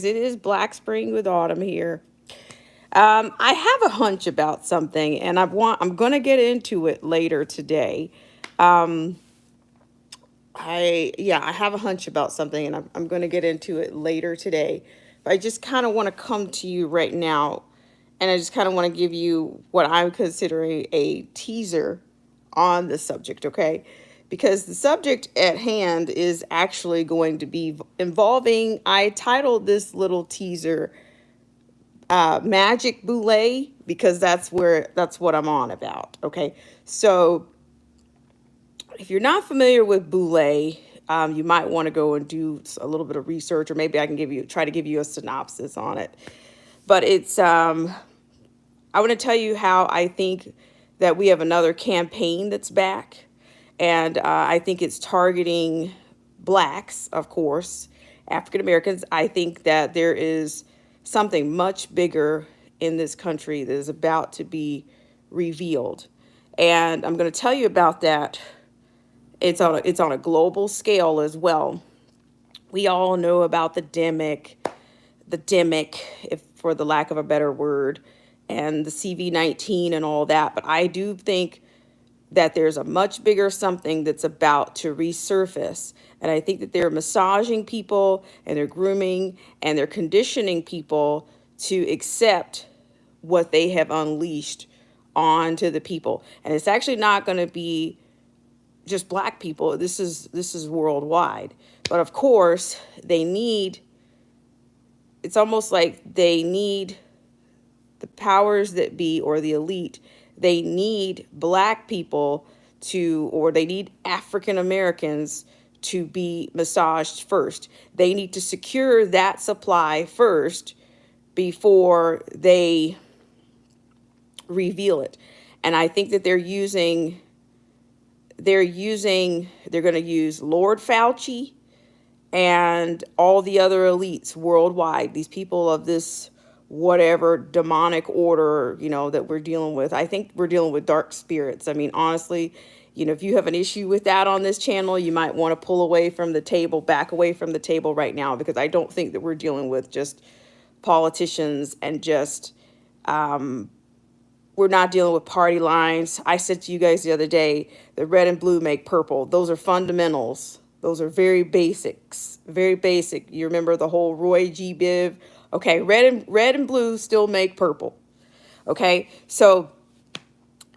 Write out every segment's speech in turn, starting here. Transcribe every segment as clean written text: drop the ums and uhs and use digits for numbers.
It is Black Spring with Autumn here. I have a hunch about something, and I'm going to get into it later today. Um, I have a hunch about something, and I'm going to get into it later today. But I just kind of want to come to you right now, and I just kind of want to give you what I'm considering a teaser on the subject, okay? Because the subject at hand is actually going to be involving, I titled this little teaser Magic Boulé because that's what I'm on about. Okay, so if you're not familiar with Boulé, you might want to go and do a little bit of research, or maybe I can try to give you a synopsis on it. But I want to tell you how I think that we have another campaign that's back, and I think it's targeting blacks, of course, African Americans. I think that there is something much bigger in this country that is about to be revealed, and I'm going to tell you about that. It's on a global scale as well. We all know about the demic, if for the lack of a better word, and the CV-19 and all that. But I do think that there's a much bigger something that's about to resurface. And I think that they're massaging people and they're grooming and they're conditioning people to accept what they have unleashed onto the people. And it's actually not going to be just black people. This is worldwide. But of course, it's almost like they need the powers that be or the elite, they need black people or they need African Americans to be massaged first. They need to secure that supply first before they reveal it. And I think that they're going to use Lord Fauci and all the other elites worldwide, these people of this whatever demonic order, that we're dealing with. I think we're dealing with dark spirits. I mean, honestly, if you have an issue with that on this channel, you might want to pull away from the table, back away from the table right now, because I don't think that we're dealing with just politicians and just, we're not dealing with party lines. I said to you guys the other day, the red and blue make purple. Those are fundamentals. Those are very basics, very basic. You remember the whole Roy G. Biv? Okay, red and blue still make purple. Okay, so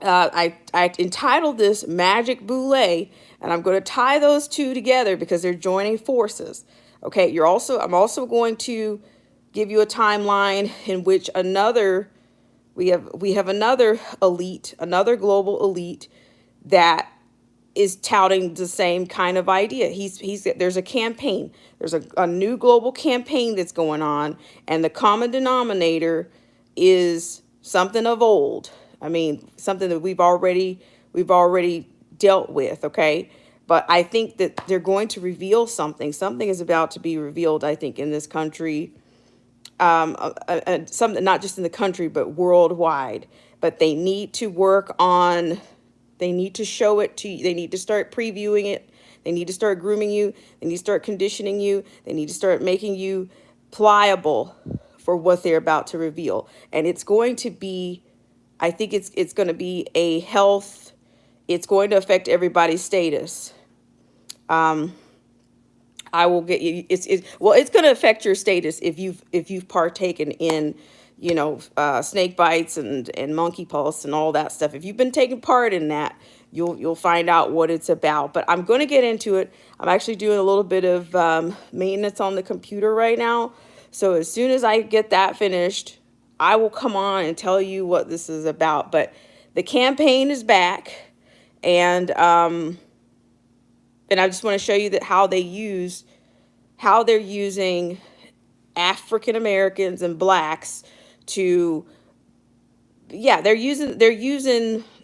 I entitled this Magic Boulé, and I'm going to tie those two together because they're joining forces. Okay, I'm also going to give you a timeline in which we have another elite, another global elite that is touting the same kind of idea. There's a campaign. There's a new global campaign that's going on, and the common denominator is something of old. I mean, something that we've already dealt with, okay? But I think that they're going to reveal something. Something is about to be revealed, I think, in this country, something not just in the country but worldwide. But they need to work on, they need to show it to you, they need to start previewing it, they need to start grooming you, they need to start conditioning you, they need to start making you pliable for what they're about to reveal. And it's going to be, I think it's going to be a health, it's going to affect everybody's status. I will get you. It's going to affect your status if you've partaken in, snake bites and monkey pulse and all that stuff. If you've been taking part in that, you'll find out what it's about. But I'm going to get into it. I'm actually doing a little bit of maintenance on the computer right now. So as soon as I get that finished, I will come on and tell you what this is about. But the campaign is back, and I just want to show you that how they're using African Americans and blacks to, yeah, they're using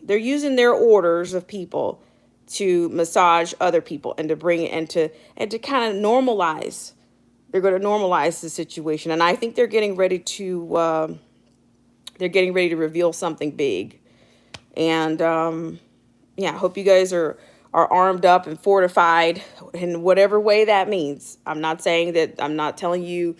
their orders of people to massage other people and to bring it and to kind of normalize. They're going to normalize the situation, and I think they're getting ready to reveal something big. And yeah, I hope you guys are armed up and fortified in whatever way that means. I'm not telling you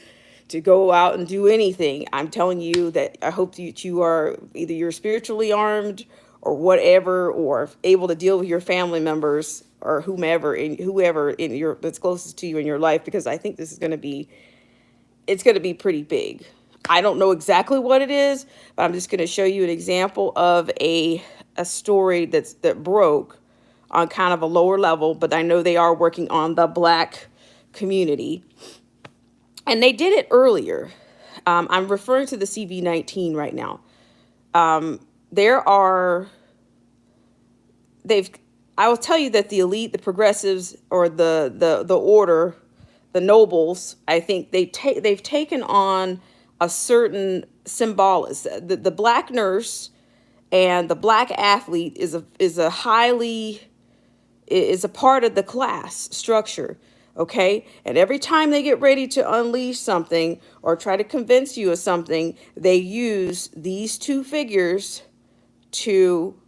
to go out and do anything. I'm telling you that I hope that you are either you're spiritually armed or whatever, or able to deal with your family members or whoever in your that's closest to you in your life, because I think this is going to be it's going to be pretty big. I don't know exactly what it is, but I'm just going to show you an example of a story that broke on kind of a lower level, but I know they are working on the Black community, and they did it earlier. I'm referring to the CV-19 right now. There are they've I will tell you that the elite, the progressives, or the order, the nobles, I think they've taken on a certain symbolism. The black nurse and the black athlete is a part of the class structure. Okay, and every time they get ready to unleash something or try to convince you of something, they use these two figures to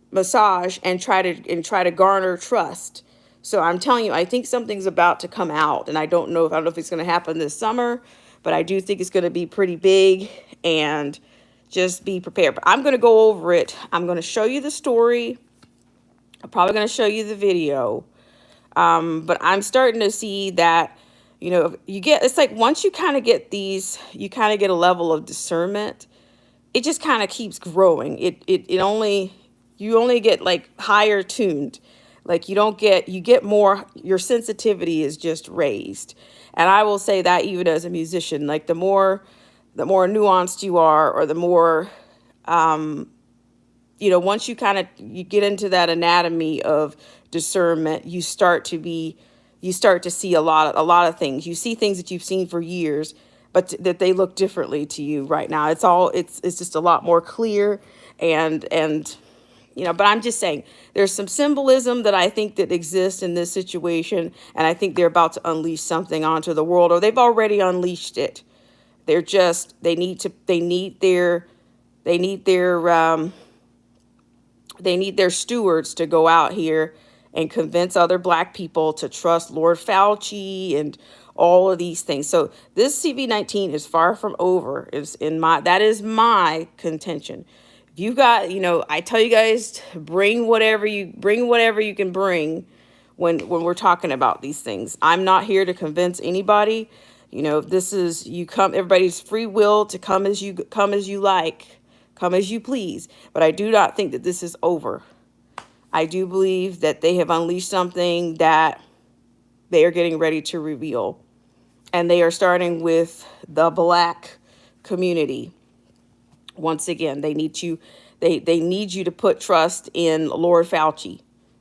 massage and try to garner trust. So I'm telling you, I think something's about to come out, and I don't know if it's going to happen this summer, but I do think it's going to be pretty big, and just be prepared. But I'm going to go over it. I'm going to show you the story. I'm probably going to show you the video. But I'm starting to see that, it's like once you kind of get you kind of get a level of discernment. It just kind of keeps growing. You only get like higher tuned. Like you get more, your sensitivity is just raised. And I will say that even as a musician, like the more nuanced you are, or the more, once you get into that anatomy of discernment, you start to see a lot of things. You see things that you've seen for years, but that they look differently to you right now. It's just a lot more clear, and but I'm just saying there's some symbolism that I think that exists in this situation, and I think they're about to unleash something onto the world, or they've already unleashed it. They need their stewards to go out here and convince other black people to trust Lord Fauci and all of these things. So this CV-19 is far from over. That is my contention. If you got, I tell you guys, bring whatever you can bring when we're talking about these things. I'm not here to convince anybody. This is everybody's free will to come as you like, come as you please. But I do not think that this is over. I do believe that they have unleashed something that they are getting ready to reveal. And they are starting with the black community. Once again, they need you to put trust in Lord Fauci.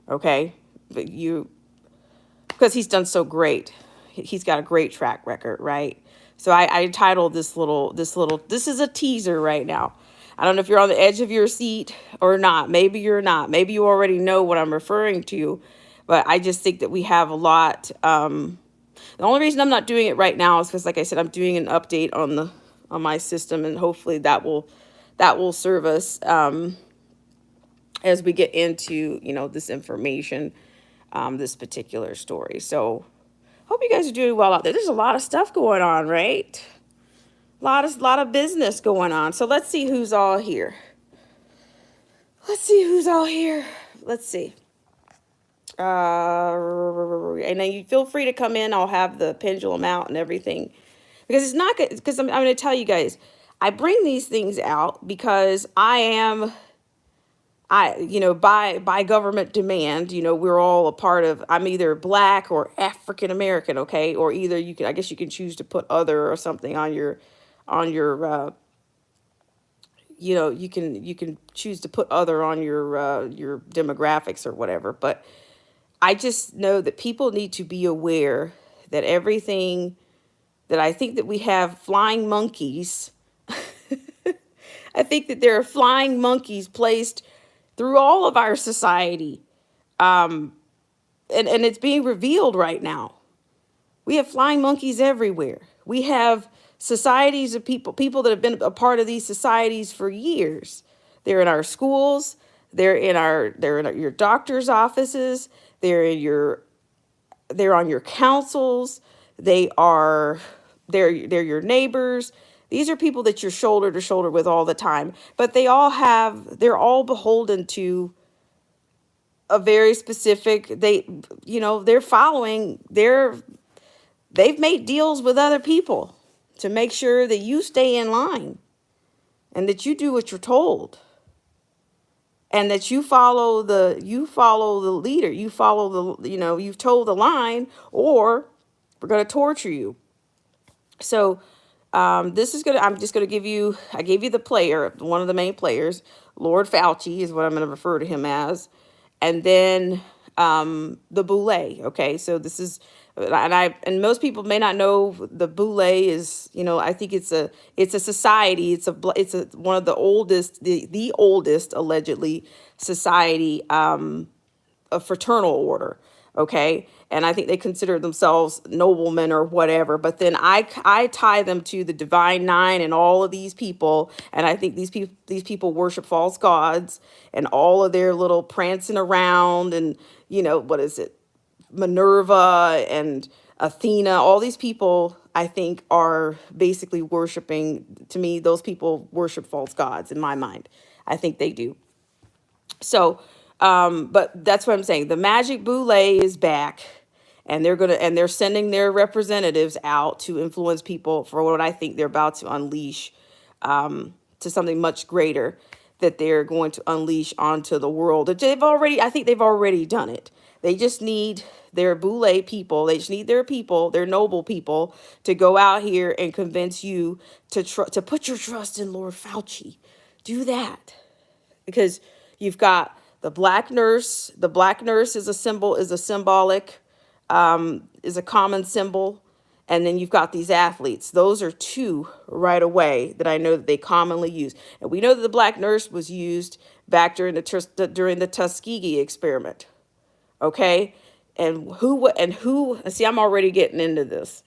Okay? Because he's done so great. He's got a great track record, right? So I titled this is a teaser right now. I don't know if you're on the edge of your seat or not. Maybe you're not. Maybe you already know what I'm referring to. But I just think that we have a lot. The only reason I'm not doing it right now is because, like I said, I'm doing an update on my system, and hopefully that will serve us as we get into this information, this particular story. So hope you guys are doing well out there. There's a lot of stuff going on, right? Lot of business going on. So let's see who's all here. Let's see. And then you feel free to come in. I'll have the pendulum out and everything, because it's not good. Because I'm going to tell you guys, I bring these things out because by government demand, we're all a part of. I'm either black or African American, okay, or either I guess you can choose to put other or something on your you can choose to put other on your demographics or whatever. But I just know that people need to be aware that everything that I think that we have flying monkeys. I think that there are flying monkeys placed through all of our society. And it's being revealed right now. We have flying monkeys everywhere. We have societies of people that have been a part of these societies for years. They're in our schools. They're in your doctor's offices. They're on your councils. They are They're your neighbors. These are people that you're shoulder to shoulder with all the time. But they're all beholden to a very specific, they're following they've made deals with other people to make sure that you stay in line and that you do what you're told and that you follow the leader, you've told the line, or we're going to torture you. So I'm just gonna I gave you the player, one of the main players. Lord Fauci is what I'm gonna refer to him as. And then the Boulé. Okay, so this is, and most people may not know the Boulé is, I think it's a society. It's one of the oldest, the oldest allegedly society, a fraternal order. Okay, and I think they consider themselves noblemen or whatever, but then I tie them to the divine nine and all of these people, and I think these people worship false gods and all of their little prancing around, and what is it, Minerva and Athena, all these people I think are basically worshiping. To me, those people worship false gods in my mind. I think they do. So, but that's what I'm saying. The Magic Boulé is back, and they're sending their representatives out to influence people for what I think they're about to unleash, to something much greater that they're going to unleash onto the world. I think they've already done it. They just need their Boulé people. They just need their people, their noble people, to go out here and convince you to put your trust in Lord Fauci. Do that, because you've got the black nurse. The black nurse is a symbol, is a symbolic, is a common symbol. And then you've got these athletes. Those are two right away that I know that they commonly use. And we know that the black nurse was used back during the Tuskegee experiment. Okay, and who? See, I'm already getting into this.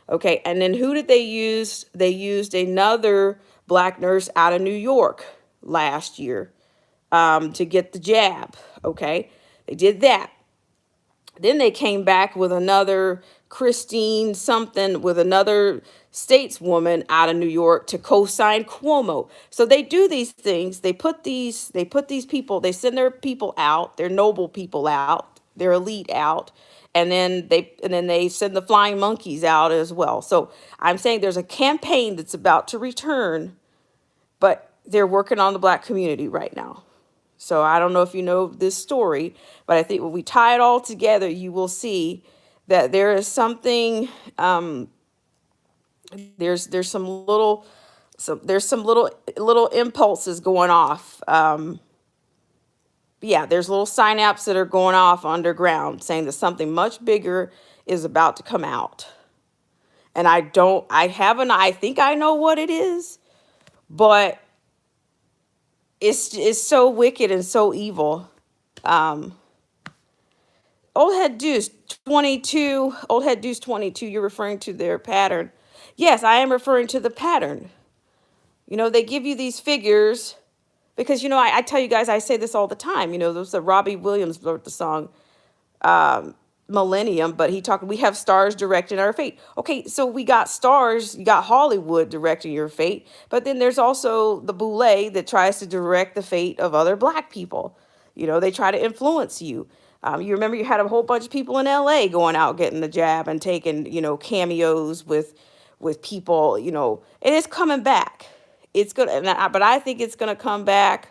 Okay, and then who did they use? They used another black nurse out of New York last year, to get the jab. Okay, they did that. Then they came back with another Christine something, with another stateswoman out of New York to co-sign Cuomo. So they do these things. They put these people. They send their people out, their noble people out, their elite out, and then they send the flying monkeys out as well. So I'm saying there's a campaign that's about to return, but they're working on the black community right now. So I don't know if you know this story, but I think when we tie it all together, you will see that there is something. There's some little impulses going off. Yeah, there's little synapses that are going off underground, saying that something much bigger is about to come out. And I think I know what it is, but it's so wicked and so evil. Um, Old Head Deuce 22, you're referring to their pattern. Yes, I am referring to the pattern. They give you these figures because, I tell you guys, I say this all the time. There's a Robbie Williams wrote the song, Millennium, but we have stars directing our fate. Okay, so we got stars, you got Hollywood directing your fate, but then there's also the Boulé that tries to direct the fate of other black people. They try to influence you. You remember you had a whole bunch of people in LA going out getting the jab and taking, cameos with people, and it's coming back. It's good, but I think it's gonna come back.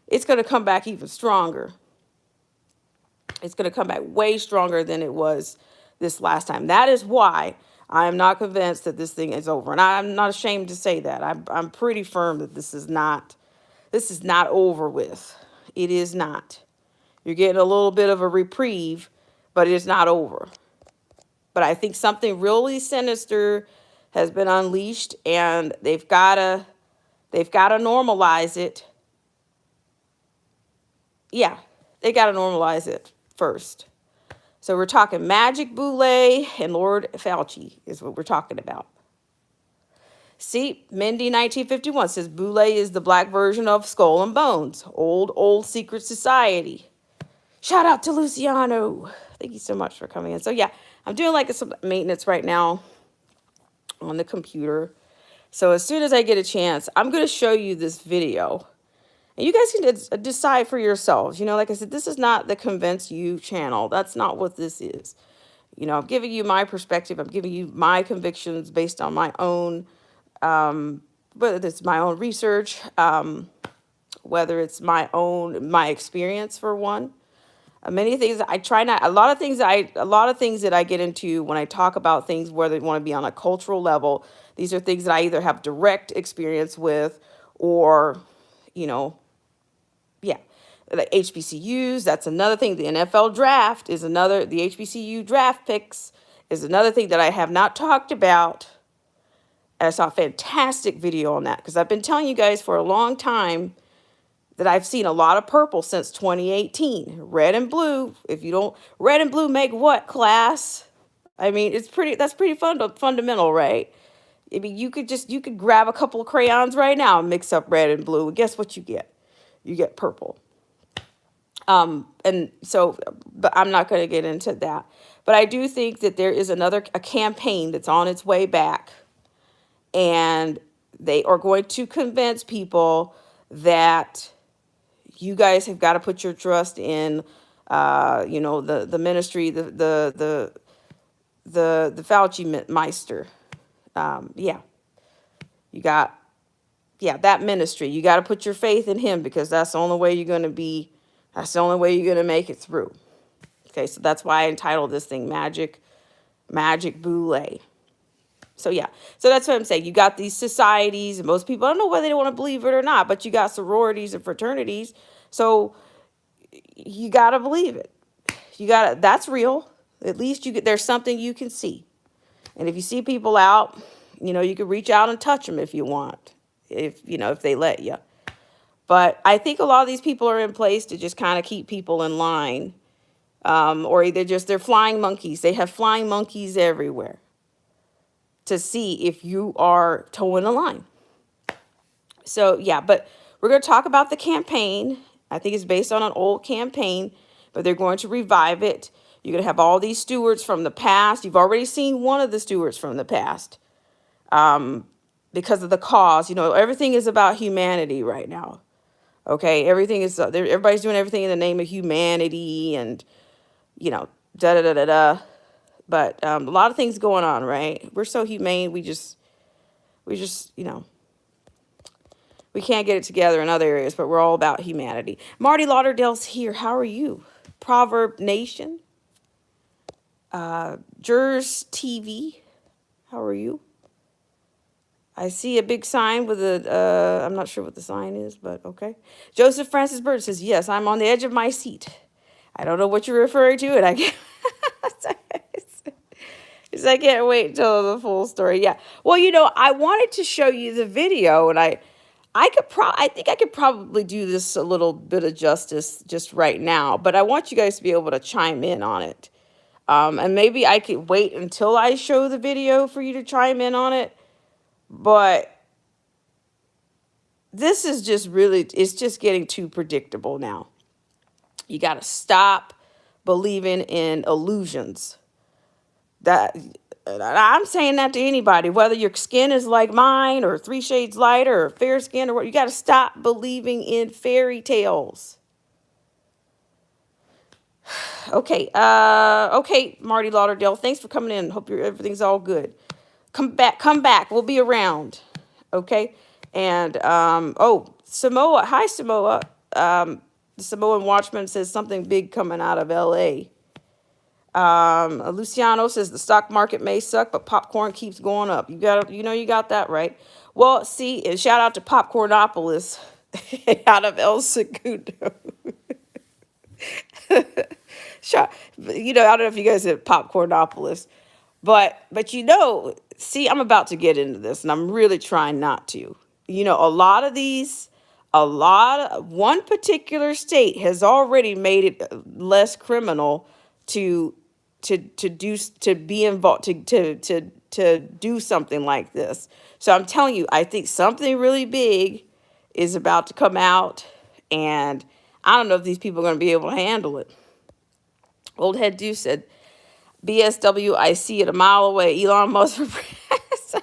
It's gonna come back even stronger. It's going to come back way stronger than it was this last time. That is why I am not convinced that this thing is over. And I'm not ashamed to say that. I'm pretty firm that this is not over with. It is not. You're getting a little bit of a reprieve, but it is not over. But I think something really sinister has been unleashed, and they've got to normalize it. Yeah, they got to normalize it first. So we're talking Magic Boulé and Lord Fauci is what we're talking about. See, Mindy 1951 says Boulé is the black version of Skull and Bones, old secret society. Shout out to Luciano. Thank you so much for coming in. So yeah, I'm doing like some maintenance right now on the computer. So as soon as I get a chance, I'm going to show you this video. And you guys can decide for yourselves. You know, like I said, this is not the Convince You channel. That's not what this is. You know, I'm giving you my perspective. I'm giving you my convictions based on my own, whether it's my own research, whether it's my experience for one. Many things I try not, a lot of things that I get into when I talk about things where they want to be on a cultural level. These are things that I either have direct experience with or, you know, yeah, the HBCUs. That's another thing. The NFL draft is another, the HBCU draft picks is another thing that I have not talked about. I saw a fantastic video on that because I've been telling you guys for a long time that I've seen a lot of purple since 2018. Red and blue. If you don't, red and blue make what, class? I mean, that's pretty fundamental, right? I mean, you could grab a couple of crayons right now and mix up red and blue. And guess what you get? You get purple. And so, but I'm not going to get into that. But I do think that there is a campaign that's on its way back. And they are going to convince people that you guys have got to put your trust in, you know, the ministry, the Fauci Meister. Yeah, you got, yeah, that ministry. You got to put your faith in him because that's the only way you're going to be, that's the only way you're going to make it through. Okay, so that's why I entitled this thing Magic Boulé. So yeah, so that's what I'm saying. You got these societies, and most people, I don't know whether they want to believe it or not, but you got sororities and fraternities. So you got to believe it. That's real. At least there's something you can see. And if you see people out, you know, you can reach out and touch them if you want, if they let you. But I think a lot of these people are in place to just kind of keep people in line. Or they're flying monkeys. They have flying monkeys everywhere to see if you are towing the line. So yeah, but we're going to talk about the campaign. I think it's based on an old campaign, but they're going to revive it. You're going to have all these stewards from the past. You've already seen one of the stewards from the past, because of the cause. You know, everything is about humanity right now. Okay, everybody's doing everything in the name of humanity, and you know, da da da da da. But a lot of things going on, right? We're so humane. We just, you know, we can't get it together in other areas, but we're all about humanity. Marty Lauderdale's here. How are you? Proverb Nation. Jers TV. How are you? I see a big sign with I'm not sure what the sign is, but okay. Joseph Francis Bird says, yes, I'm on the edge of my seat. I don't know what you're referring to, and I can't. I can't wait until the full story. Yeah. Well, you know, I wanted to show you the video, and I think I could probably do this a little bit of justice just right now, but I want you guys to be able to chime in on it. And maybe I could wait until I show the video for you to chime in on it. But this is just it's just getting too predictable now. You got to stop believing in illusions. I'm saying that to anybody, whether your skin is like mine or 3 shades lighter or fair skin or what, you got to stop believing in fairy tales. Okay. Okay, Marty Lauderdale, thanks for coming in. Hope everything's all good. Come back. We'll be around. Okay. And, Samoa. Hi, Samoa. The Samoan Watchman says something big coming out of LA. Luciano says the stock market may suck, but popcorn keeps going up. You got that right. Well, see, and shout out to Popcornopolis out of El Segundo. Sure. I don't know if you guys have Popcornopolis, but see, I'm about to get into this, and I'm really trying not to. One particular state has already made it less criminal to be involved, to do something like this. So I'm telling you, I think something really big is about to come out, and I don't know if these people are going to be able to handle it. Old Head Deuce said, BSW, I see it a mile away. Elon Musk for president.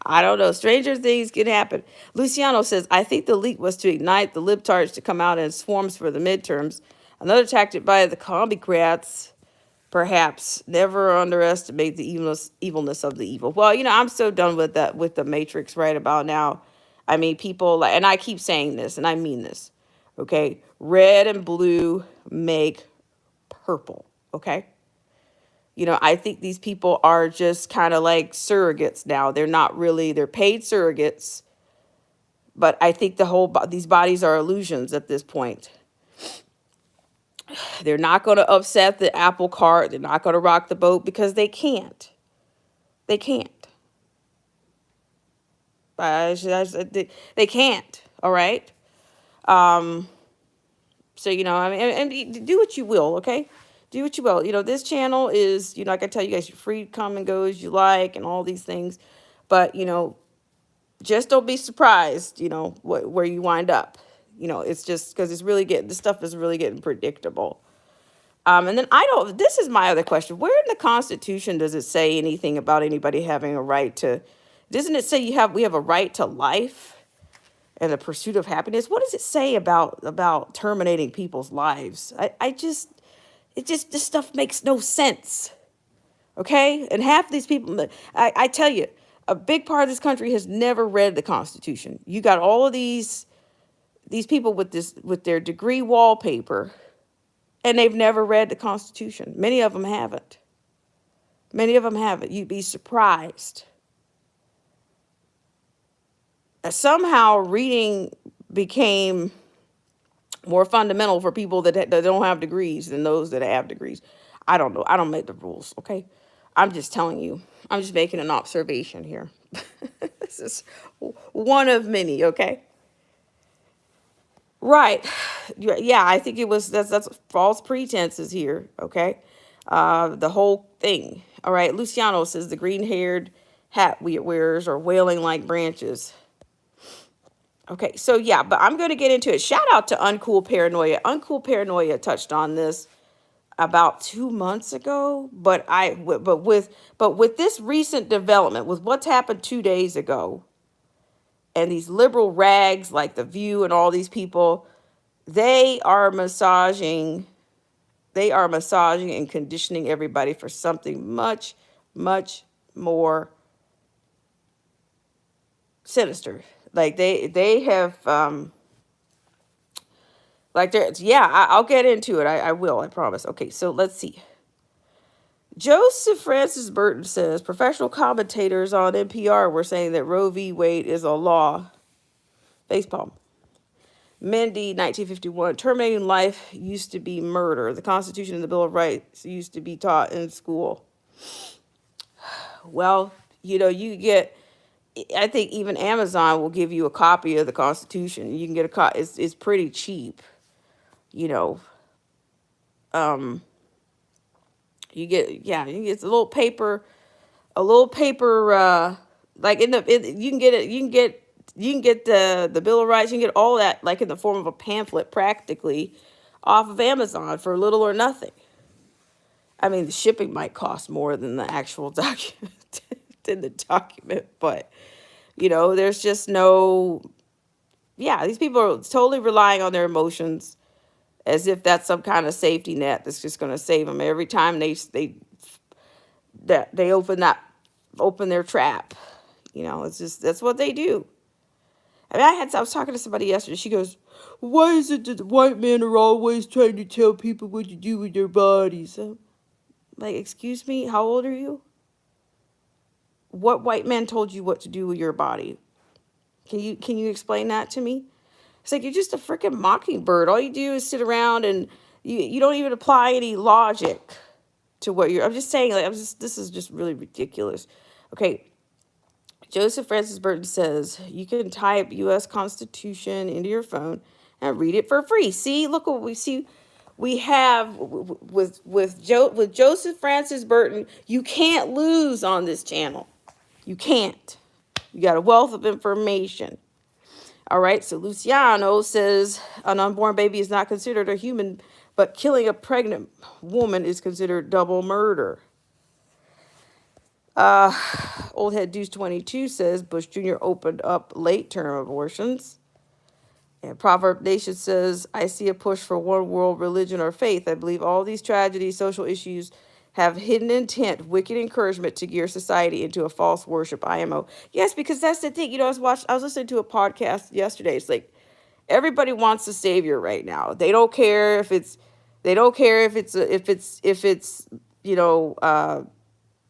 I don't know. Stranger things can happen. Luciano says, I think the leak was to ignite the libtards to come out in swarms for the midterms. Another tactic by the Comicrats, perhaps. Never underestimate the evilness of the evil. Well, I'm so done with that, with the Matrix right about now. I mean, people like, and I keep saying this, and I mean this, okay? Red and blue make purple, okay? I think these people are just kind of like surrogates now. They're not really, they're paid surrogates, but I think these bodies are illusions at this point. They're not going to upset the apple cart. They're not going to rock the boat because they can't. They can't. They can't. All right. So, I mean, and do what you will, okay? Do what you will. This channel is, I can tell you guys, you're free to come and go as you like and all these things. But, just don't be surprised, where you wind up. It's just because this stuff is really getting predictable. And then this is my other question. Where in the Constitution does it say anything about anybody having a right to, doesn't it say we have a right to life and the pursuit of happiness? What does it say about terminating people's lives? This stuff makes no sense. Okay? And half these people, I tell you, a big part of this country has never read the Constitution. You got all of these people with their degree wallpaper, and they've never read the Constitution. Many of them haven't. Many of them haven't. You'd be surprised. Somehow reading became more fundamental for people that don't have degrees than those that have degrees. I don't know. I don't make the rules, okay? I'm just telling you. I'm just making an observation here. This is one of many, okay? Right. Yeah, I think that's false pretenses here, okay? The whole thing. All right, Luciano says the green-haired hat wearers are wailing like branches. Okay, so yeah, but I'm going to get into it. Shout out to Uncool Paranoia. Uncool Paranoia touched on this about 2 months ago, but with this recent development, with what's happened 2 days ago, and these liberal rags like The View and all these people, they are massaging and conditioning everybody for something much, much more sinister. Like they have like there's I'll get into it. I will, I promise. Okay, so let's see. Joseph Francis Burton says professional commentators on NPR were saying that Roe v. Wade is a law. Facepalm. Mindy, 1951. Terminating life used to be murder. The Constitution and the Bill of Rights used to be taught in school. Well, you get, I think even Amazon will give you a copy of the Constitution. You can get a copy. It's pretty cheap, You get a little paper, like you can get it. You can get the Bill of Rights. You can get all that like in the form of a pamphlet, practically, off of Amazon for little or nothing. I mean, the shipping might cost more than the actual document, but there's just no. Yeah, these people are totally relying on their emotions, as if that's some kind of safety net that's just going to save them every time they open their trap. It's just, that's what they do. I mean, I was talking to somebody yesterday. She goes, "Why is it that the white men are always trying to tell people what to do with their bodies?" I'm like, excuse me, how old are you? What white man told you what to do with your body? Can you explain that to me? It's like, you're just a freaking mockingbird. All you do is sit around and you don't even apply any logic to what I'm just saying, like, this is just really ridiculous. Okay. Joseph Francis Burton says you can type U.S. Constitution into your phone and read it for free. See, look what we see. We have with Joseph Francis Burton. You can't lose on this channel. You can't. You got a wealth of information. All right. So Luciano says an unborn baby is not considered a human, but killing a pregnant woman is considered double murder. Uh, Old Head Deuce 22 says Bush Jr. opened up late term abortions. And Proverb Nation says, I see a push for one world religion or faith. I believe all these tragedies, social issues have hidden intent, wicked encouragement to gear society into a false worship IMO. Yes, because that's the thing. I was listening to a podcast yesterday. It's like everybody wants a savior right now. They don't care if it's, you know,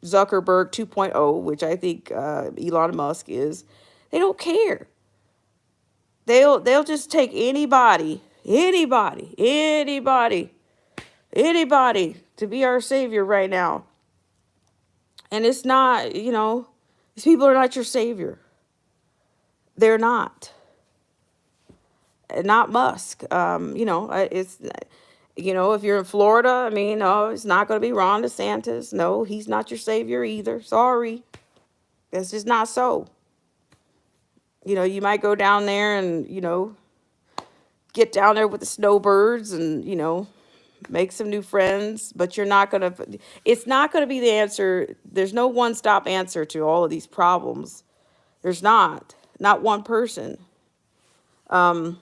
Zuckerberg 2.0, which I think Elon Musk is. They don't care. They'll just take anybody to be our savior right now. And it's not, these people are not your savior. They're not. Not Musk. If you're in Florida, I mean, no, it's not going to be Ron DeSantis. No, he's not your savior either. Sorry. That's just not so. You might go down there and, get down there with the snowbirds and, make some new friends, but it's not going to be the answer. There's no one-stop answer to all of these problems. There's not one person. I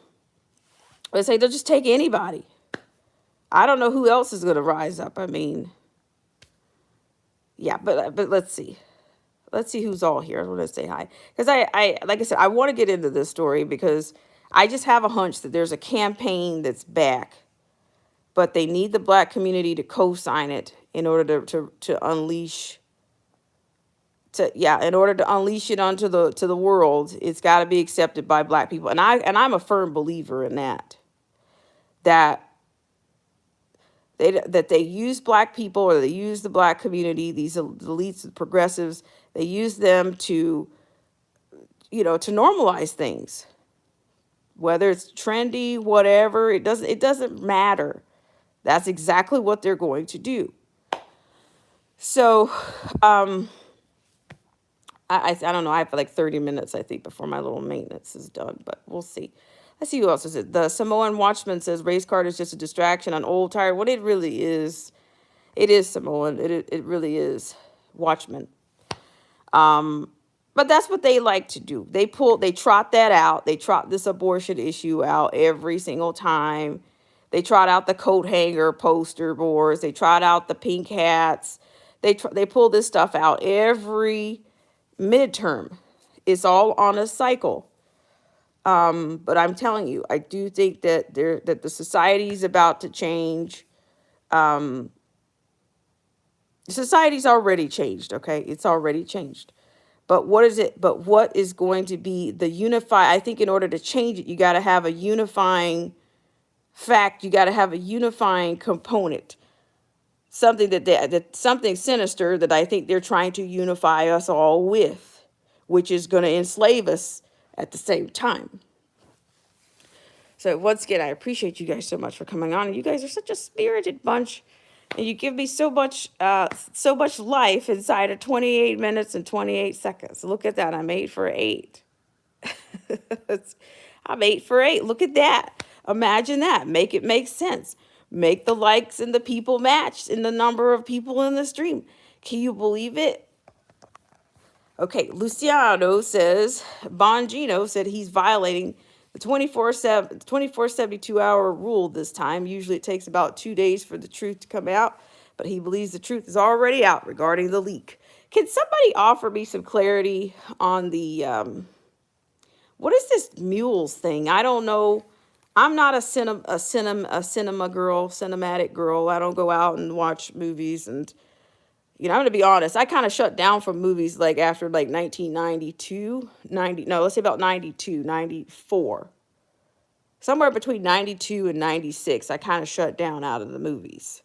say they'll just take anybody. I don't know who else is going to rise up. I mean, yeah, but let's see. Let's see who's all here. I want to say hi because I like I said, I want to get into this story because I just have a hunch that there's a campaign that's back, but they need the Black community to co-sign it in order to unleash. In order to unleash it onto the world, it's got to be accepted by Black people, and I'm a firm believer in that they use Black people, or they use the Black community, these elites, the progressives, they use them to normalize things, whether it's trendy, whatever. It doesn't matter. That's exactly what they're going to do. So, I don't know. I have like 30 minutes, I think, before my little maintenance is done, but we'll see. Let's see who else is it. The Samoan Watchman says race card is just a distraction on old tired. What it really is, it is Samoan. It really is Watchman. But that's what they like to do. They trot that out. They trot this abortion issue out every single time. They trot out the coat hanger poster boards. They trot out the pink hats. They pull this stuff out every midterm. It's all on a cycle. But I'm telling you, I do think that the society is about to change. Society's already changed, okay? It's already changed. But what is going to be the unify? I think in order to change it, you got to have a unifying fact. You got to have a unifying component. Something something sinister that I think they're trying to unify us all with, which is going to enslave us at the same time. So once again, I appreciate you guys so much for coming on. And you guys are such a spirited bunch. And you give me so much life inside of 28 minutes and 28 seconds. Look at that. I'm 8 for 8. I'm 8 for 8. Look at that. Imagine that. Make it make sense. Make the likes and the people match in the number of people in the stream. Can you believe it? Okay, Luciano says, Bongino said he's violating the 72-hour rule this time. Usually it takes about 2 days for the truth to come out, but he believes the truth is already out regarding the leak. Can somebody offer me some clarity on the, what is this mules thing? I don't know. I'm not a cinema girl, cinematic girl. I don't go out and watch movies, and I'm going to be honest, I kind of shut down from movies like after like 1992, let's say about 92, 94. Somewhere between 92 and 96, I kind of shut down out of the movies.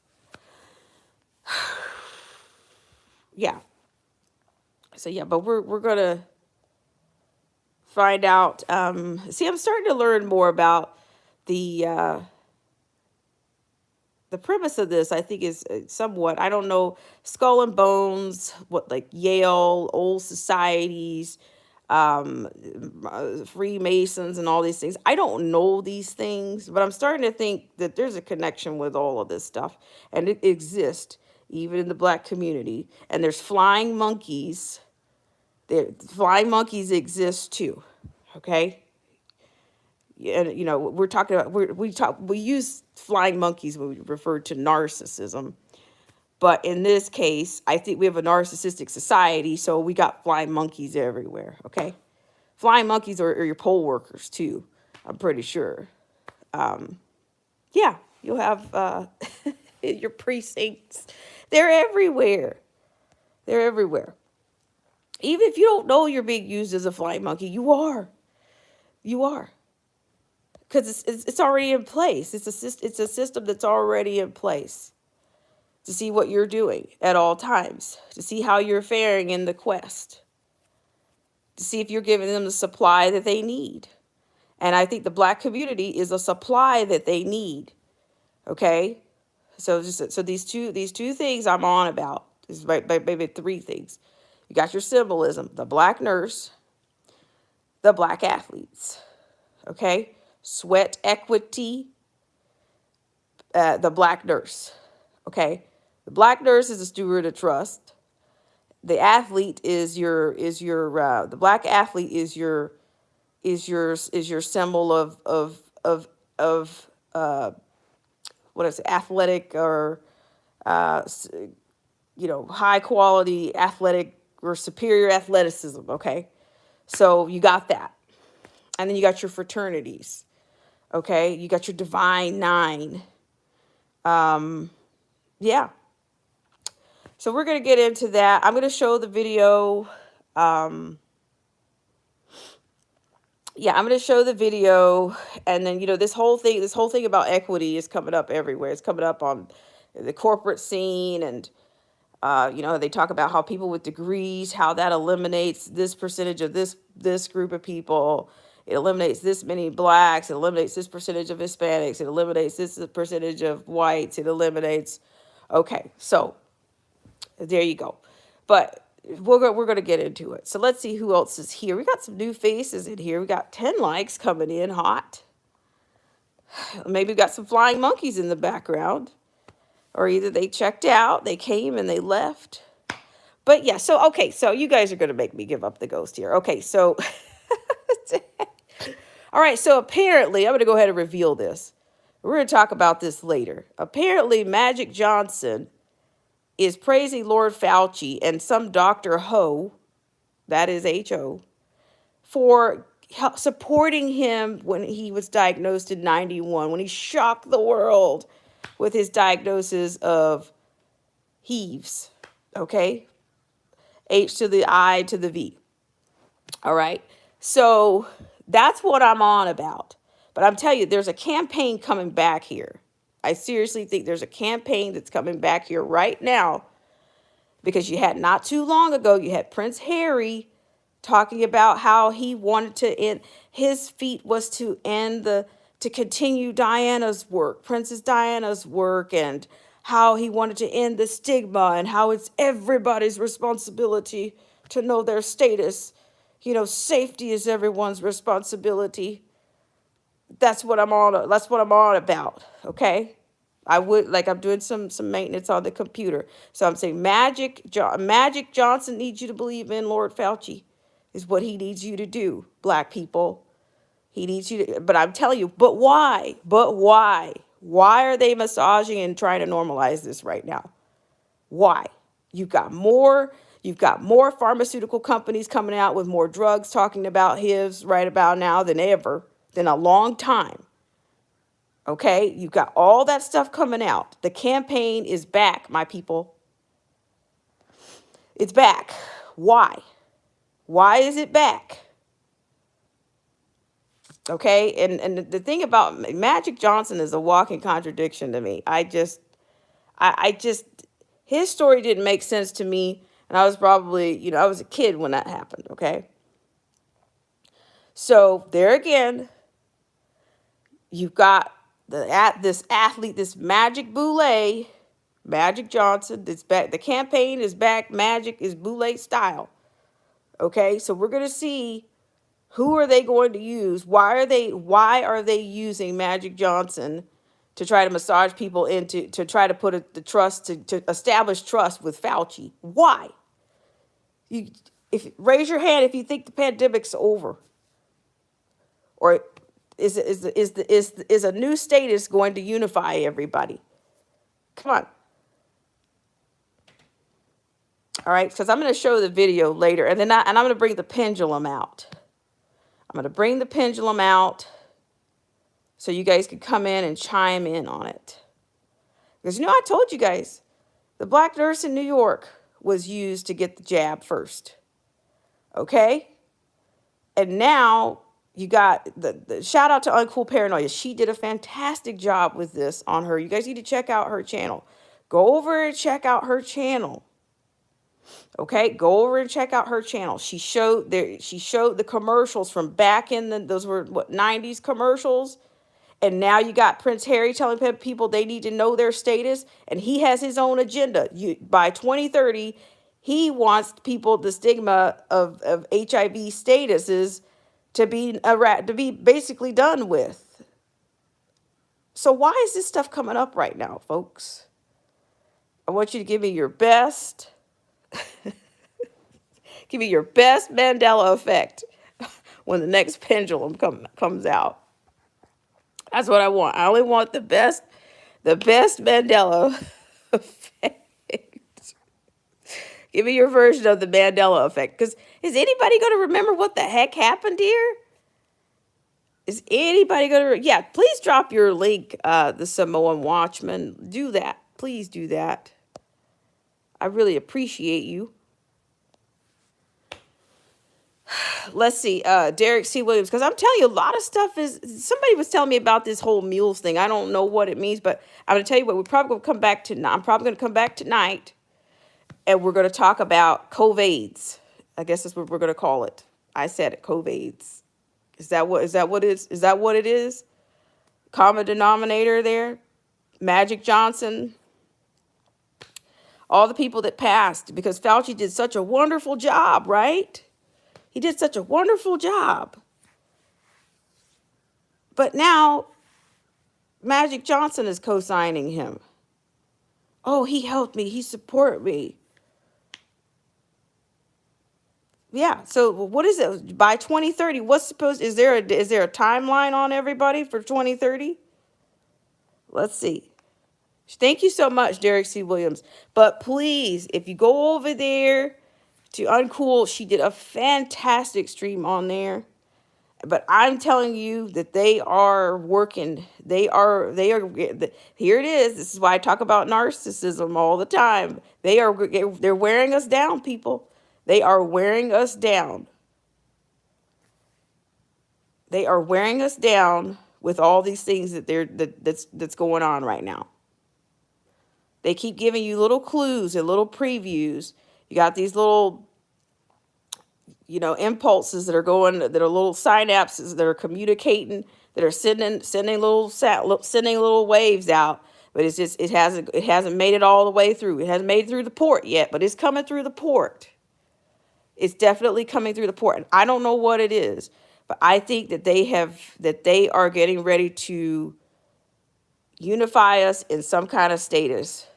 Yeah. So yeah, but we're going to find out. See, I'm starting to learn more about the premise of this. I think is somewhat, I don't know, Skull and Bones, what, like Yale, old societies, Freemasons and all these things. I don't know these things, but I'm starting to think that there's a connection with all of this stuff, and it exists. even in the black community. And there's flying monkeys. Flying monkeys exist too. Okay. And we're talking about we use flying monkeys when we refer to narcissism. But in this case, I think we have a narcissistic society, so we got flying monkeys everywhere, okay? Flying monkeys are your poll workers, too, I'm pretty sure. Yeah, you'll have your precincts. They're everywhere. They're everywhere. Even if you don't know you're being used as a flying monkey, you are. You are. Because it's already in place. It's a system that's already in place to see what you're doing at all times, to see how you're faring in the quest, to see if you're giving them the supply that they need. And I think the black community is a supply that they need. Okay? So these two things I'm on about. Is maybe three things. You got your symbolism, the black nurse, the black athletes. Okay? Sweat equity, the black nurse. Okay? The black nurse is a steward of trust. The athlete is the black athlete is your symbol of what is it, athletic or high quality athletic or superior athleticism. Okay, so you got that, and then you got your fraternities. Okay, you got your divine nine. Yeah. So we're going to get into that. I'm going to show the video. I'm going to show the video. And then, this whole thing about equity is coming up everywhere. It's coming up on the corporate scene. And, they talk about how people with degrees, how that eliminates this percentage of this group of people. It eliminates this many blacks. It eliminates this percentage of Hispanics. It eliminates this percentage of whites. It eliminates. Okay, so there you go. But we're going to get into it. So let's see who else is here. We got some new faces in here. We got 10 likes coming in hot. Maybe we got some flying monkeys in the background. Or either they checked out, they came and they left. But yeah, so you guys are going to make me give up the ghost here. Okay, so all right, so apparently, I'm going to go ahead and reveal this. We're going to talk about this later. Apparently, Magic Johnson is praising Lord Fauci and some Dr. Ho, that is H-O, for supporting him when he was diagnosed in 91, when he shocked the world with his diagnosis of HEAVES, okay? H to the I to the V, all right? So that's what I'm on about. But I'm telling you, there's a campaign coming back here. I seriously think there's a campaign that's coming back here right now, because you had not too long ago, you had Prince Harry talking about how he wanted to end, his feat was to continue Diana's work, Princess Diana's work, and how he wanted to end the stigma and how it's everybody's responsibility to know their status. Safety is everyone's responsibility. That's what I'm on about, okay? I'm doing some maintenance on the computer. So I'm saying Magic Johnson needs you to believe in Lord Fauci is what he needs you to do, black people. He needs you to, but I'm telling you, but why? But why? Why are they massaging and trying to normalize this right now? Why? You've got more pharmaceutical companies coming out with more drugs talking about HIVs right about now than a long time. Okay, you've got all that stuff coming out. The campaign is back, my people. It's back. Why? Why is it back? Okay, and the thing about Magic Johnson is a walking contradiction to me. I just, his story didn't make sense to me, and I was probably, I was a kid when that happened, okay? So there again, you've got this athlete, this Magic Boulé, Magic Johnson, that's back. The campaign is back. Magic is Boulé style. Okay, so we're gonna see who are they going to use. Why are they using Magic Johnson to try to massage people into, to try to put the trust, to establish trust with Fauci. Why? You, if raise your hand if you think the pandemic's over, or is a new status going to unify everybody? Come on. All right, because I'm going to show the video later, and I'm going to bring the pendulum out. I'm going to bring the pendulum out so you guys can come in and chime in on it. Because, I told you guys, the black nurse in New York was used to get the jab first. Okay? And now you got the shout out to Uncool Paranoia. She did a fantastic job with this on her. You guys need to check out her channel. Go over and check out her channel. Okay, go over and check out her channel. She showed the commercials from back in those were what, 90s commercials. And now you got Prince Harry telling people they need to know their status, and he has his own agenda. By 2030, he wants people, the stigma of HIV statuses to be basically done with. So why is this stuff coming up right now, folks? I want you to give me your best. Give me your best Mandela effect when the next pendulum comes out. That's what I want. I only want the best Mandela effect. Give me your version of the Mandela effect. Because is anybody going to remember what the heck happened here? Is anybody going to? Yeah, please drop your link, the Samoan Watchman. Do that. Please do that. I really appreciate you. Let's see, Derek C. Williams, because I'm telling you, a lot of stuff is, somebody was telling me about this whole mules thing. I don't know what it means, but I'm going to tell you what, we're probably going to come back to, I'm probably going to come back tonight, and we're going to talk about COVIDs. I guess that's what we're going to call it. I said it, COVIDs. Is that what it is? Common denominator there? Magic Johnson? All the people that passed, because Fauci did such a wonderful job, right? He did such a wonderful job. But now, Magic Johnson is co-signing him. Oh, he helped me. He supported me. Yeah, so what is it? By 2030, is there a timeline on everybody for 2030? Let's see. Thank you so much, Derek C. Williams. But please, if you go over there to Uncool, she did a fantastic stream on there. But I'm telling you that they are working. They are, here it is. This is why I talk about narcissism all the time. They're wearing us down, people. They are wearing us down. They are wearing us down with all these things that's going on right now. They keep giving you little clues and little previews. You got these little, impulses that are little synapses that are communicating, that are sending little waves out. But it's just, it hasn't made it all the way through. It hasn't made it through the port yet, but it's coming through the port. It's definitely coming through the port. And I don't know what it is, but I think that they are getting ready to unify us in some kind of status.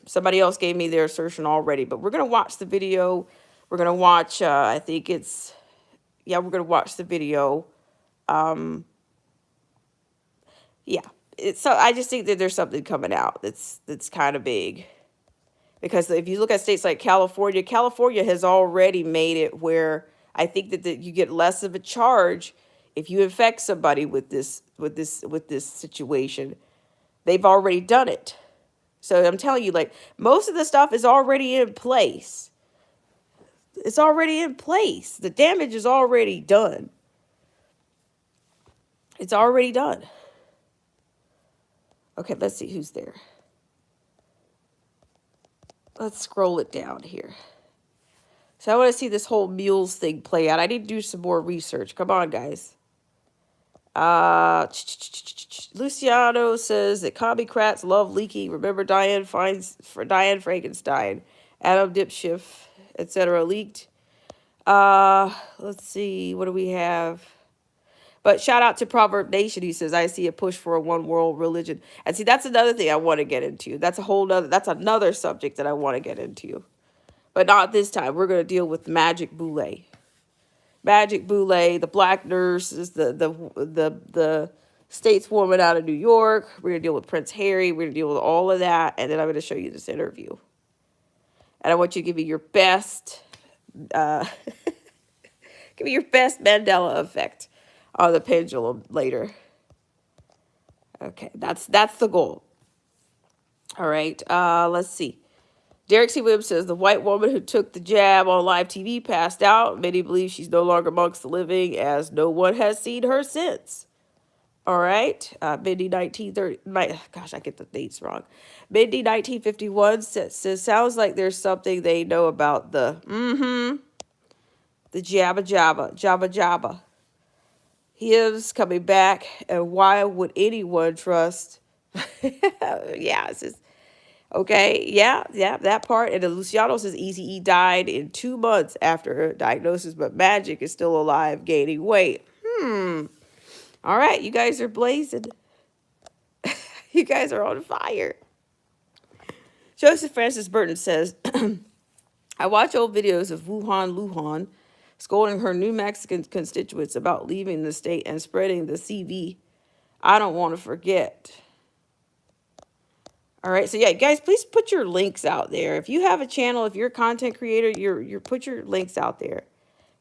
Somebody else gave me their assertion already, but we're going to watch the video. We're going to watch, we're going to watch the video. So I just think that there's something coming out that's kind of big. Because if you look at states like California has already made it where I think that you get less of a charge if you infect somebody with this situation. They've already done it. So I'm telling you, like, most of the stuff is already in place. It's already in place. The damage is already done. It's already done. Okay, let's see who's there. Let's scroll it down here. So I want to see this whole mules thing play out. I need to do some more research. Come on, guys. Luciano says that commie-crats love leaking. Remember Diane Frankenstein, Adam Dipschiff, etc. leaked. Let's see. What do we have? But shout out to Proverb Nation. He says, I see a push for a one world religion. And see, that's another thing I want to get into. That's another subject that I want to get into. But not this time. We're going to deal with Magic Boulé. Magic Boulé, the black nurse, is the stateswoman out of New York. We're going to deal with Prince Harry. We're going to deal with all of that. And then I'm going to show you this interview. And I want you to give me your best, uh, give me your best Mandela effect on the pendulum later. Okay, that's the goal. All right, let's see. Derek C. Williams says, the white woman who took the jab on live TV passed out. Many believe she's no longer amongst the living, as no one has seen her since. All right, Mindy 1930, gosh, I get the dates wrong. Mindy 1951 says, sounds like there's something they know about the Jabba. His coming back, and why would anyone trust? Yeah, it's just, okay, yeah, that part. And Luciano says Eazy-E died in 2 months after her diagnosis, but Magic is still alive, gaining weight. All right, you guys are blazing. You guys are on fire. Joseph Francis Burton says, I watch old videos of Wuhan Luhan scolding her new Mexican constituents about leaving the state and spreading the CV. I don't want to forget. All right, so yeah, guys, please put your links out there. If you have a channel, if you're a content creator, you're put your links out there.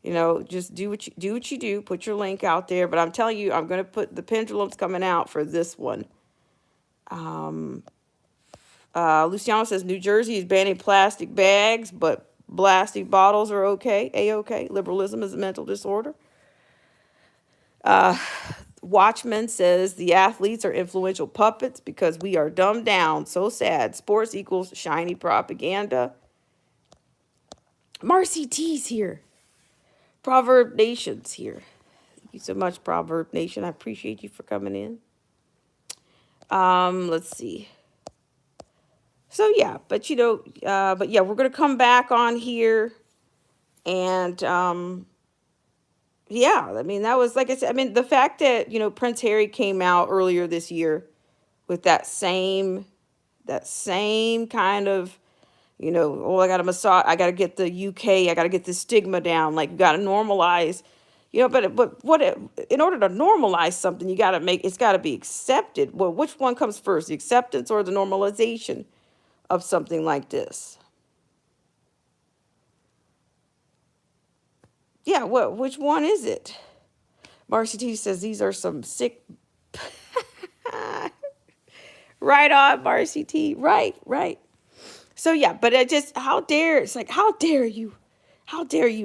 You know, just do what you do. Put your link out there. But I'm telling you, I'm going to put the pendulums coming out for this one. Luciano says New Jersey is banning plastic bags, but plastic bottles are okay. A-okay. Liberalism is a mental disorder. Watchman says the athletes are influential puppets because we are dumbed down. So sad. Sports equals shiny propaganda. Marcy T's here. Proverb Nation's here. Thank you so much, Proverb Nation. I appreciate you for coming in. Let's see. So yeah, but yeah, we're gonna come back on here, and yeah, I mean, that was, like I said, I mean, the fact that Prince Harry came out earlier this year with that same kind of, oh, I got to massage, I got to get the UK, I got to get the stigma down. Like, you got to normalize, but in order to normalize something, it's got to be accepted. Well, which one comes first, the acceptance or the normalization of something like this? Yeah, which one is it? Marcy T says these are some sick. Right on, Marcy T. Right. So yeah, but how dare you,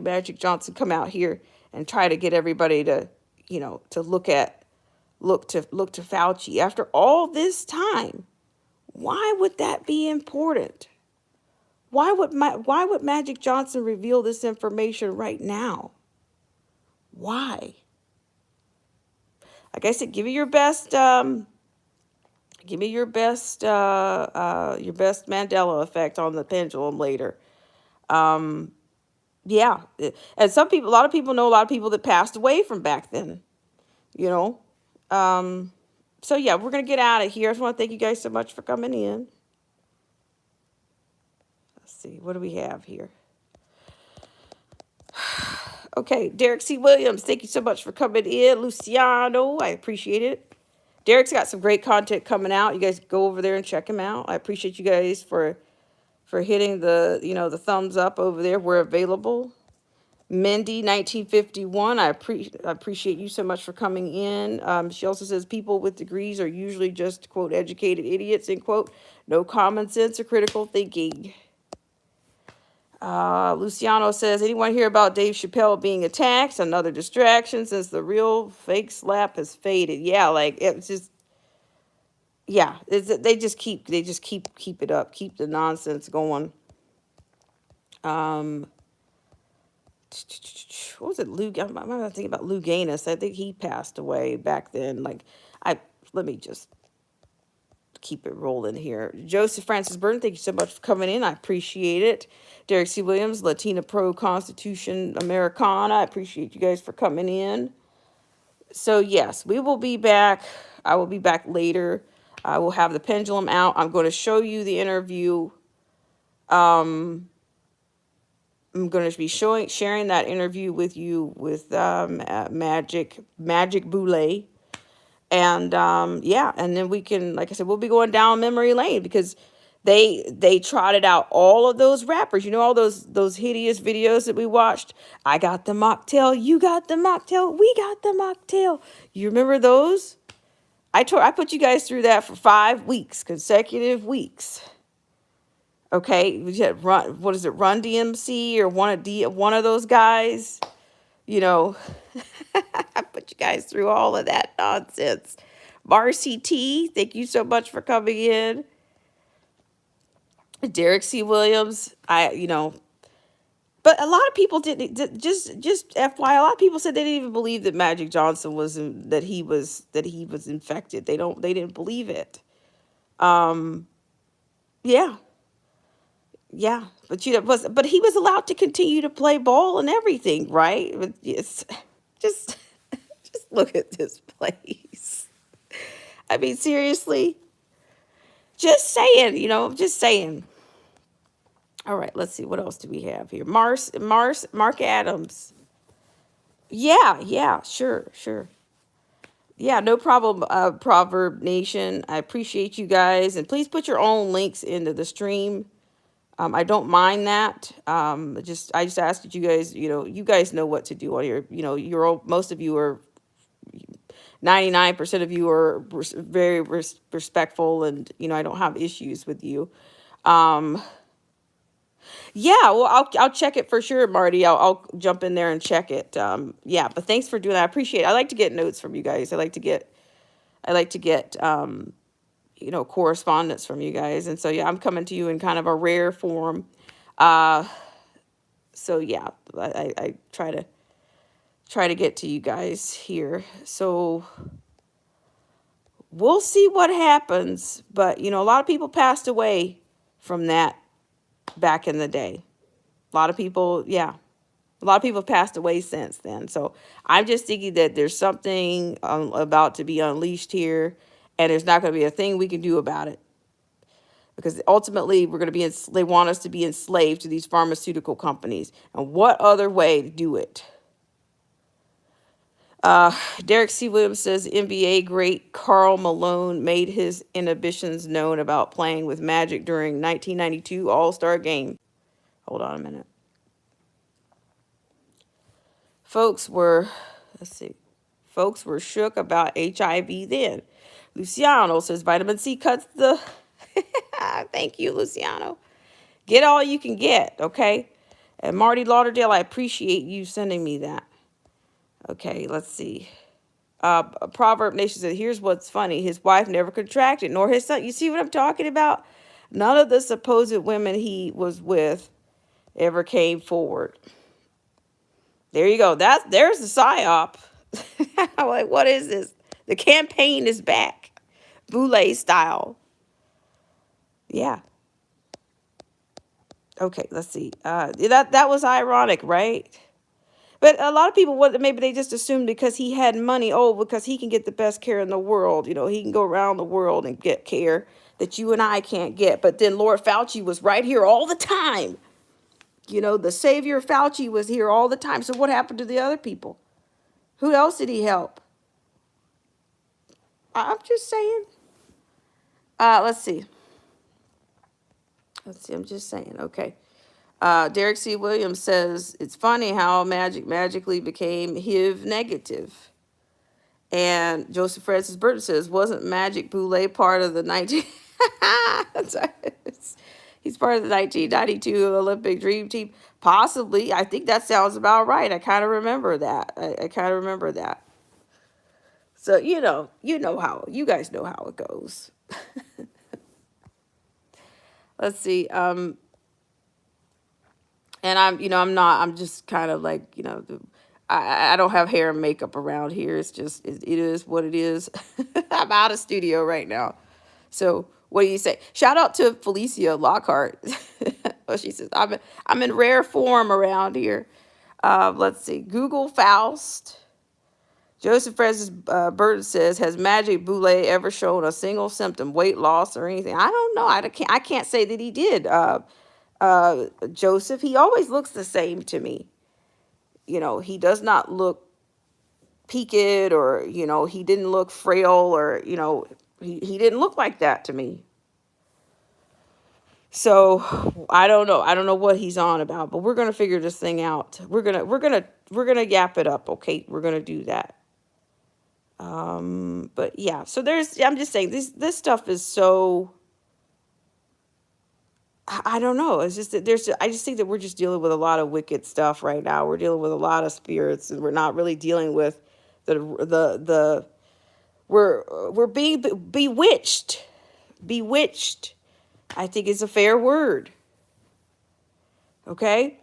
Magic Johnson, come out here and try to get everybody to, to look to Fauci after all this time. Why would that be important? Why would Magic Johnson reveal this information right now? Why? Like I said, give me your best Mandela effect on the pendulum later. Yeah, and a lot of people know a lot of people that passed away from back then. So yeah, we're gonna get out of here. I just want to thank you guys so much for coming in. Let's see, what do we have here? Okay, Derek C. Williams, thank you so much for coming in. Luciano, I appreciate it. Derek's got some great content coming out. You guys go over there and check him out. I appreciate you guys for hitting the thumbs up over there. We're available. Mindy 1951, I appreciate you so much for coming in. She also says people with degrees are usually just, quote, educated idiots, end quote. No common sense or critical thinking. Luciano says, anyone hear about Dave Chappelle being attacked? Another distraction since the real fake slap has faded. Yeah, like it's just, yeah, they just keep it up, keep the nonsense going. What was it? I'm thinking about Lou Gaines. I think he passed away back then. Let me just keep it rolling here. Joseph Francis Burton, thank you so much for coming in. I appreciate it. Derek C. Williams, Latina Pro Constitution Americana. I appreciate you guys for coming in. So yes, we will be back. I will be back later. I will have the pendulum out. I'm going to show you the interview. Um, I'm going to be sharing that interview with you with Magic Boulé. And yeah, and then we can, like I said, we'll be going down memory lane because they trotted out all of those rappers, all those hideous videos that we watched. I got the mocktail, you got the mocktail, we got the mocktail. You remember those? I put you guys through that for 5 weeks, consecutive weeks. Okay, we had what is it, Run DMC or one of those guys, you know. I put you guys through all of that nonsense. Marcy T, thank you so much for coming in. Derek C. Williams, but a lot of people didn't. Just FYI, a lot of people said they didn't even believe that Magic Johnson that he was infected. They didn't believe it. Um, yeah, yeah, but but he was allowed to continue to play ball and everything, right? But yes, just just look at this place. I mean, seriously, just saying. All right, let's see. What else do we have here? Mark Adams. Yeah, yeah, sure, sure. Yeah, no problem, Proverb Nation. I appreciate you guys. And please put your own links into the stream. I don't mind that. I just ask that you guys, you guys know what to do on here. Most of you are 99% of you are very respectful, and I don't have issues with you. Um, yeah, well, I'll check it for sure, Marty. I'll jump in there and check it. Yeah, but thanks for doing that. I appreciate it. I like to get notes from you guys. I like to get correspondence from you guys, and so yeah, I'm coming to you in kind of a rare form. Uh, so yeah, I try to get to you guys here. So we'll see what happens. But a lot of people passed away from that back in the day. A lot of people, yeah. A lot of people have passed away since then. So I'm just thinking that there's something about to be unleashed here, and there's not going to be a thing we can do about it. Because ultimately, we're going to they want us to be enslaved to these pharmaceutical companies. And what other way to do it? Derek C. Williams says NBA great Karl Malone made his inhibitions known about playing with Magic during 1992 All-Star Game. Hold on a minute. Folks were shook about HIV then. Luciano says vitamin C cuts the... Thank you, Luciano. Get all you can get, okay? And Marty Lauderdale, I appreciate you sending me that. Okay, let's see. Proverb Nation said, here's what's funny. His wife never contracted, nor his son. You see what I'm talking about? None of the supposed women he was with ever came forward. There you go. There's the psyop. I'm like, what is this? The campaign is back. Boulé style. Yeah. Okay, let's see. That was ironic, right? But a lot of people, maybe they just assumed because he had money, because he can get the best care in the world. He can go around the world and get care that you and I can't get. But then Lord Fauci was right here all the time. The Savior Fauci was here all the time. So what happened to the other people? Who else did he help? I'm just saying. Let's see. I'm just saying. Okay. Derek C. Williams says, it's funny how magically became HIV negative. And Joseph Francis Burton says, wasn't Magic Boulé part of the 19... He's part of the 1992 Olympic Dream Team. Possibly. I think that sounds about right. I kind of remember that. I kind of remember that. So, you guys know how it goes. Let's see. And I'm just kind of like, I don't have hair and makeup around here. It's just, it is what it is. I'm out of studio right now. So what do you say? Shout out to Felicia Lockhart. She says, I'm in rare form around here. Let's see. Google Faust. Joseph Francis Burton says, "Has Magic Boulé ever shown a single symptom, weight loss or anything?" I don't know. I can't say that he did. Joseph, he always looks the same to me. He does not look peaked, or he didn't look frail, or he didn't look like that to me. So I don't know what he's on about, but we're gonna figure this thing out. We're gonna yap it up, okay? We're gonna do that. But yeah, so I'm just saying this stuff is so, I don't know. It's just that I just think that we're just dealing with a lot of wicked stuff right now. We're dealing with a lot of spirits, and we're not really dealing with the we're being bewitched. Bewitched, I think, is a fair word. Okay.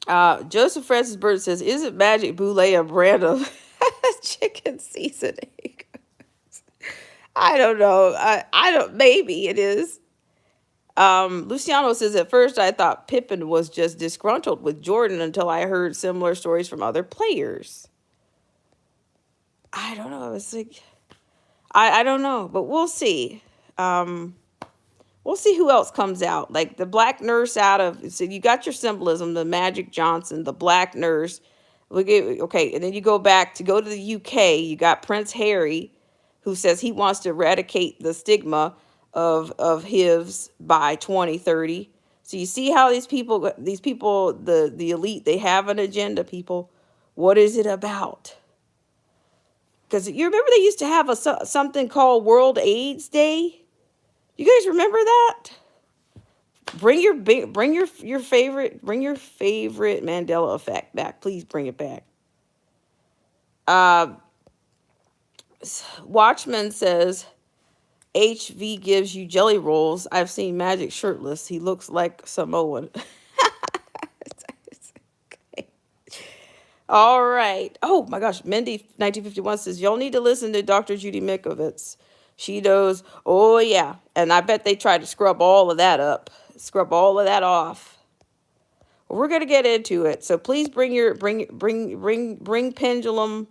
Joseph Francis Bird says, "Isn't Magic Boulé a brand of chicken seasoning?" I don't know. I don't. Maybe it is. Luciano says, "At first I thought Pippen was just disgruntled with Jordan until I heard similar stories from other players." I don't know. It's like, I don't know, but we'll see. We'll see who else comes out. Like the black nurse so you got your symbolism, the Magic Johnson, the black nurse. Okay, and then you go to the UK. You got Prince Harry, who says he wants to eradicate the stigma of HIVs by 2030. So you see how these people, the elite, they have an agenda, people. What is it about? Because you remember they used to have something called World AIDS Day? You guys remember that? Your favorite Mandela effect back. Please bring it back. Watchman says, "HV gives you jelly rolls. I've seen Magic shirtless. He looks like Samoan." Okay. All right. Oh my gosh. Mindy 1951 says, "Y'all need to listen to Dr. Judy Mikovits. She knows." Oh yeah. And I bet they tried to scrub all of that off. Well, we're gonna get into it. So please bring your pendulum,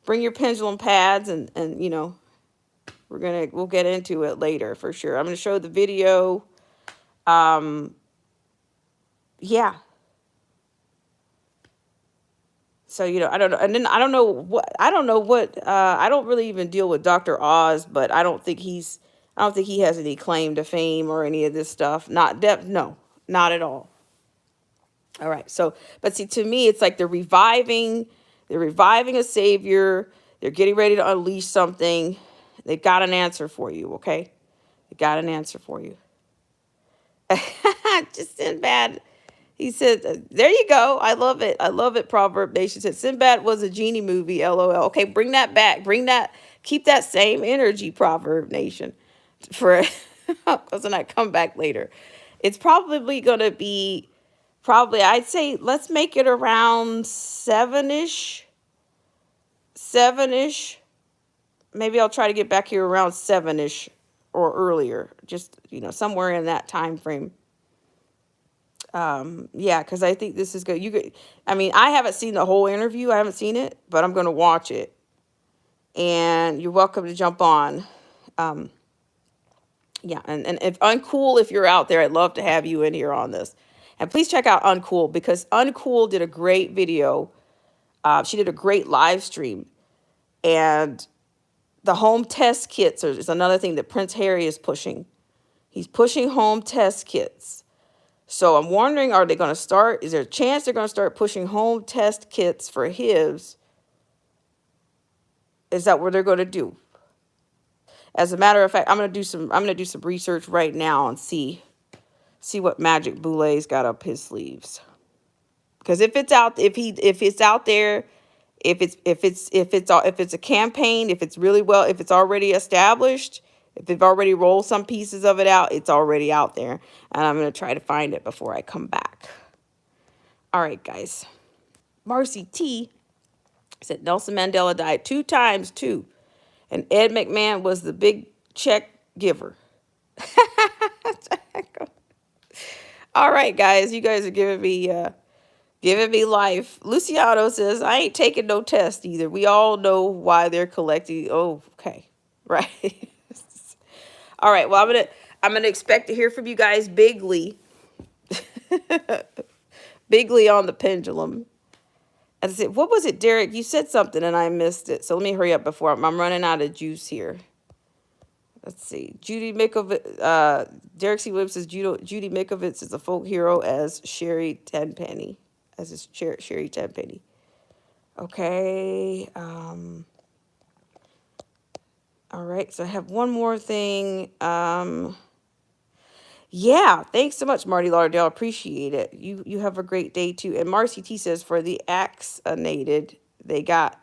bring your pendulum pads, and we'll get into it later for sure. I'm gonna show the video. Yeah. So I don't know, and then I don't know what I don't really even deal with Dr. Oz, but I don't think he has any claim to fame or any of this stuff. No, not at all. All right. So, but see, to me, it's like they're reviving a savior. They're getting ready to unleash something. They got an answer for you. Okay. They got an answer for you. Just Sinbad. He said, "There you go. I love it. I love it." Proverb Nation said, "Sinbad was a genie movie. LOL." Okay. Bring that back. Keep that same energy, Proverb Nation, for, because when I come back later, it's probably going to be, I'd say, let's make it around 7-ish. Maybe I'll try to get back here around 7-ish or earlier, just, somewhere in that time frame. Yeah, because I think this is good. I haven't seen the whole interview. I haven't seen it, but I'm going to watch it. And you're welcome to jump on. Yeah, and if Uncool, if you're out there, I'd love to have you in here on this. And please check out Uncool, because Uncool did a great video. She did a great live stream. And the home test kits is another thing that Prince Harry is pushing. He's pushing home test kits. So I'm wondering, is there a chance they're going to start pushing home test kits for HIVs? Is that what they're going to do? As a matter of fact, I'm going to do some research right now and see what Magic Boulé's got up his sleeves. Because if it's out there, if it's a campaign, if it's already established, if they've already rolled some pieces of it out, it's already out there. And I'm going to try to find it before I come back. All right, guys. Marcy T said Nelson Mandela died 2 times too, and Ed McMahon was the big check giver. All right, guys. You guys are giving me Giving me life. Luciano says, I ain't taking no test either. We all know why they're collecting. Oh, okay. Right. All right. Well, I'm gonna expect to hear from you guys bigly. Bigly on the pendulum. And I said, what was it, Derek? You said something and I missed it. So let me hurry up before I'm running out of juice here. Let's see. Judy Mikovits, Derek C. Williams says Judy Mikovits is a folk hero as Sherry Tenpenny. As his Sherry Tenpenny. Okay. All right. So I have one more thing. Yeah. Thanks so much, Marty Lauderdale. Appreciate it. You have a great day too. And Marcy T says for the axonated, they got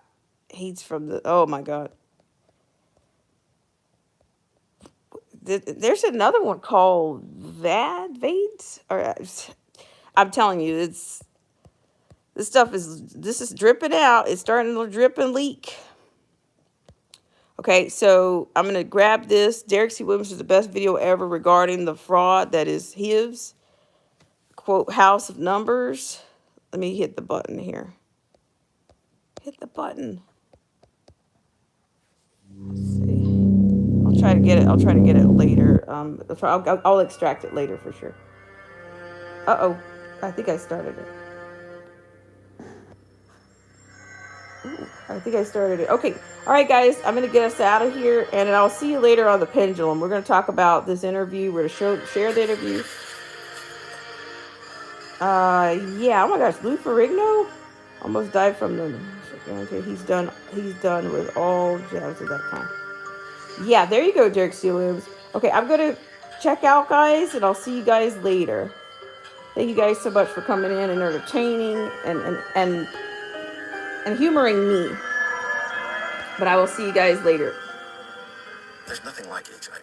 hates from the. Oh my God. There's another one called Vades. Or I'm telling you, this is dripping out. It's starting to drip and leak. Okay, so I'm gonna grab this. Derek C. Williams is the best video ever regarding the fraud that is his quote house of numbers. Let me hit the button here. Hit the button. Let's see. I'll try to get it. I'll try to get it later. I'll extract it later for sure. Uh-oh. I think I started it. Ooh, I think I started it. Okay. All right, guys. I'm going to get us out of here, and I'll see you later on the pendulum. We're going to talk about this interview. We're going to share the interview. Yeah. Oh my gosh, Lou Ferrigno almost died from the. Okay, he's done. He's done with all jabs at that time. Yeah, there you go, Derek C. Williams. Okay, I'm gonna check out, guys, and I'll see you guys later. Thank you guys so much for coming in and entertaining and humoring me. But I will see you guys later. There's nothing like HIV.